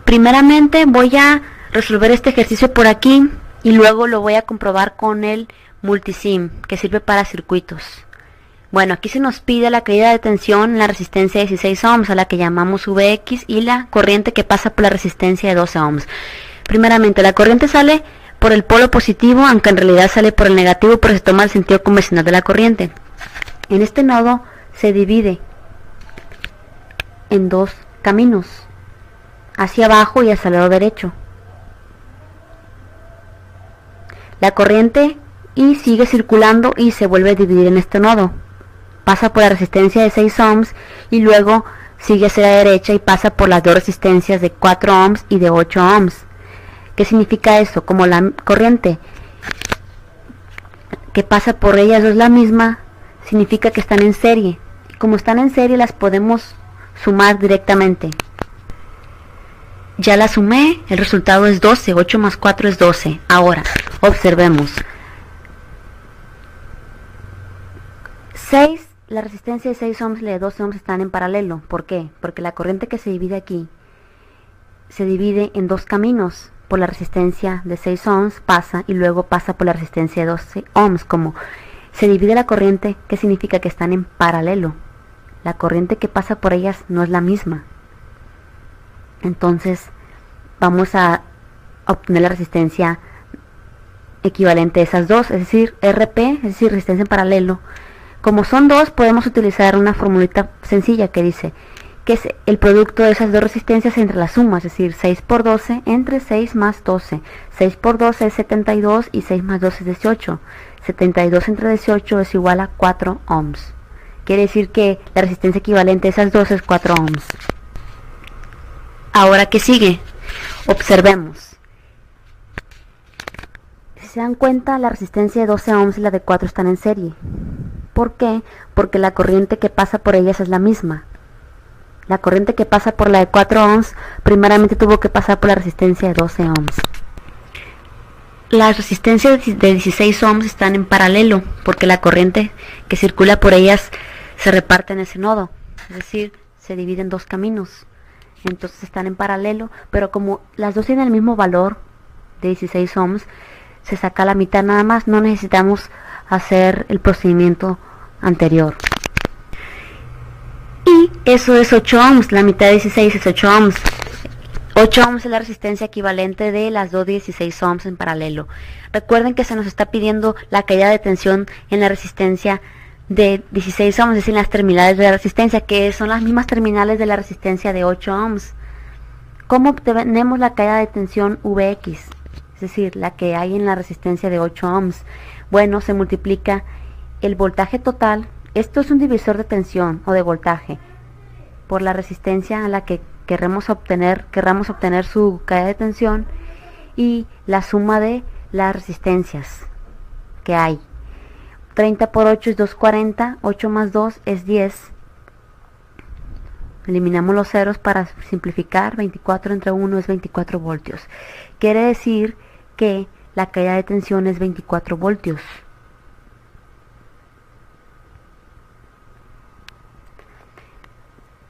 Primeramente voy a resolver este ejercicio por aquí y luego lo voy a comprobar con el multisim, que sirve para circuitos. Bueno, aquí se nos pide la caída de tensión en la resistencia de 16 ohms, a la que llamamos Vx, y la corriente que pasa por la resistencia de 12 ohms. Primeramente, la corriente sale por el polo positivo, aunque en realidad sale por el negativo, pero se toma el sentido convencional de la corriente. En este nodo se divide en dos caminos, hacia abajo y hacia el lado derecho. La corriente y sigue circulando y se vuelve a dividir en este nodo. Pasa por la resistencia de 6 ohms y luego sigue hacia la derecha y pasa por las dos resistencias de 4 ohms y de 8 ohms. ¿Qué significa eso? Como la corriente que pasa por ellas es la misma, significa que están en serie. Como están en serie, las podemos sumar directamente. Ya la sumé, el resultado es 12, 8 más 4 es 12. Ahora, observemos. 6, la resistencia de 6 ohms y la de 12 ohms están en paralelo. ¿Por qué? Porque la corriente que se divide aquí se divide en dos caminos. Por la resistencia de 6 ohms pasa y luego pasa por la resistencia de 12 ohms. Como se divide la corriente, ¿qué significa? Que están en paralelo. La corriente que pasa por ellas no es la misma. Entonces vamos a obtener la resistencia equivalente a esas dos, es decir, RP, es decir, resistencia en paralelo. Como son dos, podemos utilizar una formulita sencilla que dice que es el producto de esas dos resistencias entre las sumas, es decir, 6 por 12 entre 6 más 12. 6 por 12 es 72 y 6 más 12 es 18. 72 entre 18 es igual a 4 ohms. Quiere decir que la resistencia equivalente a esas dos es 4 ohms. Ahora, ¿qué sigue? Observemos. Si se dan cuenta, la resistencia de 12 ohms y la de 4 están en serie. ¿Por qué? Porque la corriente que pasa por ellas es la misma. La corriente que pasa por la de 4 ohms primeramente tuvo que pasar por la resistencia de 12 ohms. Las resistencias de 16 ohms están en paralelo porque la corriente que circula por ellas se reparte en ese nodo, es decir, se divide en dos caminos. Entonces están en paralelo, pero como las dos tienen el mismo valor de 16 ohms, se saca la mitad nada más, no necesitamos hacer el procedimiento anterior. Y eso es 8 ohms, la mitad de 16 es 8 ohms. 8 ohms es la resistencia equivalente de las dos 16 ohms en paralelo. Recuerden que se nos está pidiendo la caída de tensión en la resistencia de 16 ohms, es decir, en las terminales de la resistencia, que son las mismas terminales de la resistencia de 8 ohms. ¿Cómo obtenemos la caída de tensión Vx? Es decir, la que hay en la resistencia de 8 ohms. Bueno, se multiplica el voltaje total. Esto es un divisor de tensión o de voltaje por la resistencia a la que querramos obtener su caída de tensión y la suma de las resistencias que hay. 30 por 8 es 240, 8 más 2 es 10. Eliminamos los ceros para simplificar, 24 entre 1 es 24 voltios. Quiere decir que la caída de tensión es 24 voltios.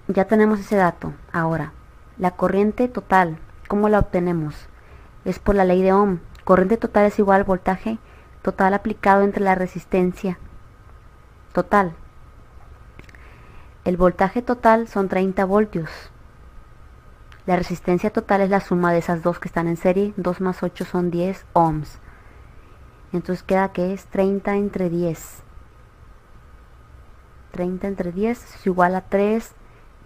Ya tenemos ese dato. Ahora, la corriente total, ¿cómo la obtenemos? Es por la ley de Ohm. Corriente total es igual al voltaje total aplicado entre la resistencia total. El voltaje total son 30 voltios. La resistencia total es la suma de esas dos que están en serie. 2 más 8 son 10 ohms. Entonces queda que es 30 entre 10. 30 entre 10 es igual a 3,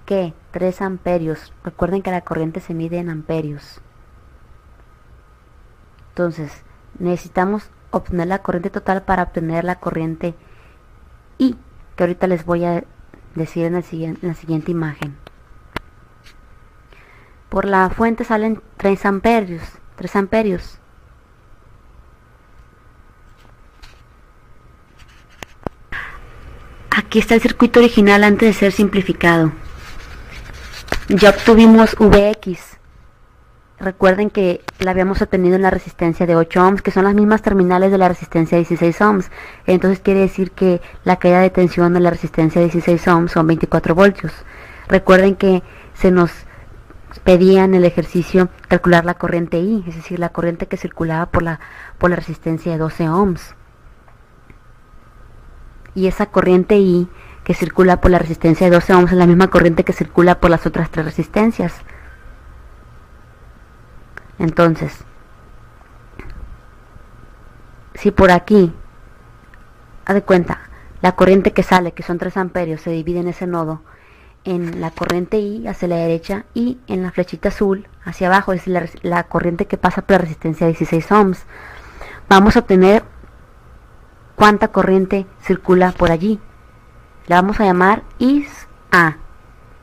¿qué? 3 amperios. Recuerden que la corriente se mide en amperios. Entonces, necesitamos obtener la corriente total para obtener la corriente I, que ahorita les voy a decir en la siguiente imagen. Por la fuente salen 3 amperios. 3 amperios. Aquí está el circuito original antes de ser simplificado. Ya obtuvimos Vx. Recuerden que la habíamos obtenido en la resistencia de 8 ohms, que son las mismas terminales de la resistencia de 16 ohms. Entonces quiere decir que la caída de tensión de la resistencia de 16 ohms son 24 voltios. Recuerden que se nos pedía en el ejercicio calcular la corriente I, es decir, la corriente que circulaba por la resistencia de 12 ohms. Y esa corriente I que circula por la resistencia de 12 ohms es la misma corriente que circula por las otras tres resistencias. Entonces, si por aquí, haz de cuenta, la corriente que sale, que son 3 amperios, se divide en ese nodo en la corriente I hacia la derecha y en la flechita azul hacia abajo, es la corriente que pasa por la resistencia de 16 ohms. Vamos a obtener cuánta corriente circula por allí. La vamos a llamar IS-A.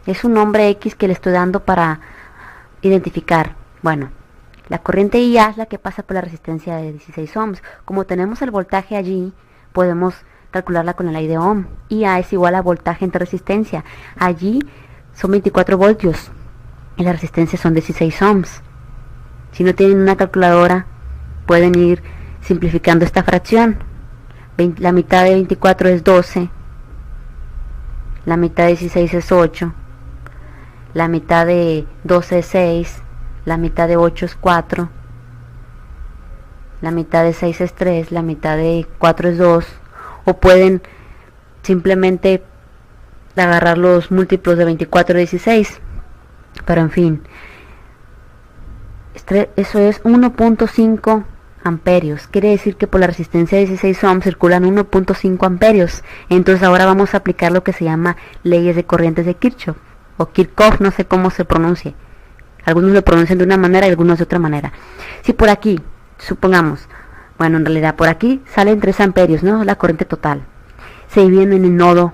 Es un nombre X que le estoy dando para identificar. Bueno, la corriente IA es la que pasa por la resistencia de 16 ohms. Como tenemos el voltaje allí, podemos calcularla con la ley de Ohm. IA es igual a voltaje entre resistencia. Allí son 24 voltios y la resistencia son 16 ohms. Si no tienen una calculadora, pueden ir simplificando esta fracción. La mitad de 24 es 12. La mitad de 16 es 8. La mitad de 12 es 6. La mitad de 8 es 4. La mitad de 6 es 3. La mitad de 4 es 2. O pueden simplemente agarrar los múltiplos de 24 y 16. Pero en fin, eso es 1.5 amperios. Quiere decir que por la resistencia de 16 ohms circulan 1.5 amperios. Entonces ahora vamos a aplicar lo que se llama leyes de corrientes de Kirchhoff o Kirchhoff, no sé cómo se pronuncie. Algunos lo pronuncian de una manera y algunos de otra manera. Si por aquí, supongamos, bueno, en realidad por aquí salen 3 amperios, ¿no? La corriente total. Se dividen en el nodo,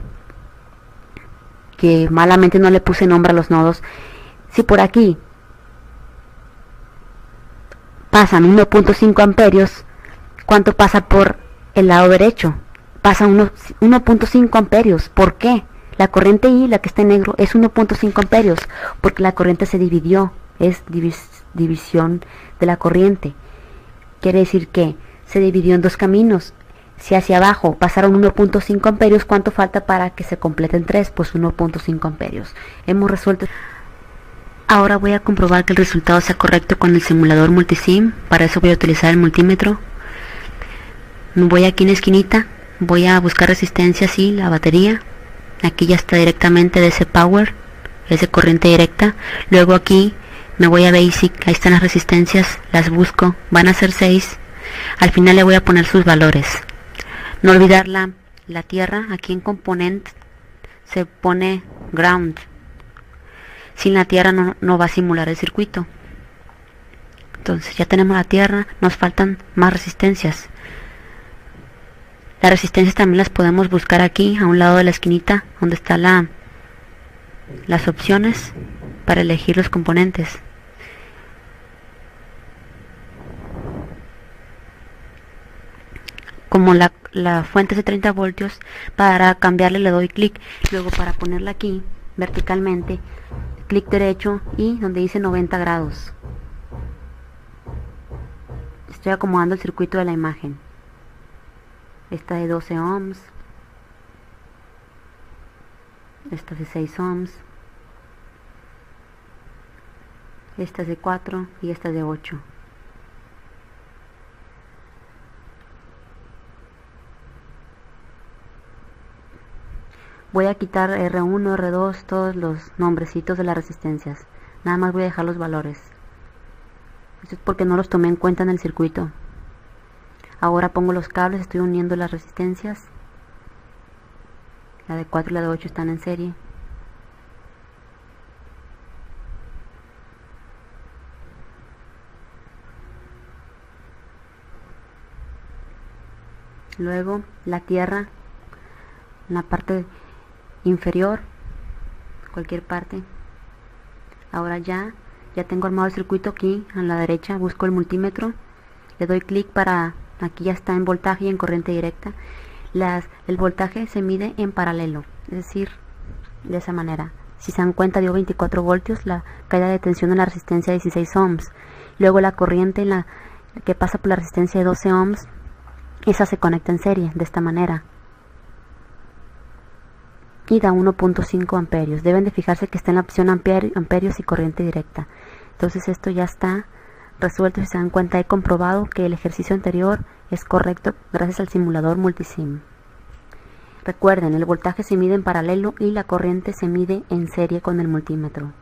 que malamente no le puse nombre a los nodos. Si por aquí pasan 1.5 amperios, ¿cuánto pasa por el lado derecho? Pasa 1.5 amperios. ¿Por qué? La corriente I, la que está en negro, es 1.5 amperios, porque la corriente se dividió, es división de la corriente. Quiere decir que se dividió en dos caminos. Si hacia abajo pasaron 1.5 amperios, ¿cuánto falta para que se completen 3? Pues 1.5 amperios. Hemos resuelto. Ahora voy a comprobar que el resultado sea correcto con el simulador multisim. Para eso voy a utilizar el multímetro. Me voy aquí en la esquinita, voy a buscar resistencia, sí, la batería. Aquí ya está directamente DC Power, es de corriente directa. Luego aquí me voy a Basic, ahí están las resistencias, las busco, van a ser 6. Al final le voy a poner sus valores. No olvidar la tierra, aquí en Component se pone Ground. Sin la tierra no va a simular el circuito. Entonces ya tenemos la tierra, nos faltan más resistencias. Las resistencias también las podemos buscar aquí, a un lado de la esquinita, donde están las opciones para elegir los componentes. Como la fuente es de 30 voltios, para cambiarle le doy clic. Luego para ponerla aquí, verticalmente, clic derecho y donde dice 90 grados. Estoy acomodando el circuito de la imagen. Esta de 12 ohms. Esta de 6 ohms. Esta es de 4 y esta es de 8. Voy a quitar R1, R2, todos los nombrecitos de las resistencias. Nada más voy a dejar los valores. Esto es porque no los tomé en cuenta en el circuito. Ahora pongo los cables, estoy uniendo las resistencias. La de 4 y la de 8 están en serie. Luego la tierra en la parte inferior, cualquier parte. Ahora ya tengo armado el circuito. Aquí a la derecha busco el multímetro, le doy clic para, aquí ya está en voltaje y en corriente directa. El voltaje se mide en paralelo, es decir, de esa manera. Si se dan cuenta dio 24 voltios, la caída de tensión en la resistencia de 16 ohms. Luego la corriente que pasa por la resistencia de 12 ohms, esa se conecta en serie, de esta manera. y da 1.5 amperios. Deben de fijarse que está en la opción amperios y corriente directa. Entonces esto ya está resuelto. Si se dan cuenta, he comprobado que el ejercicio anterior es correcto gracias al simulador Multisim. Recuerden, el voltaje se mide en paralelo y la corriente se mide en serie con el multímetro.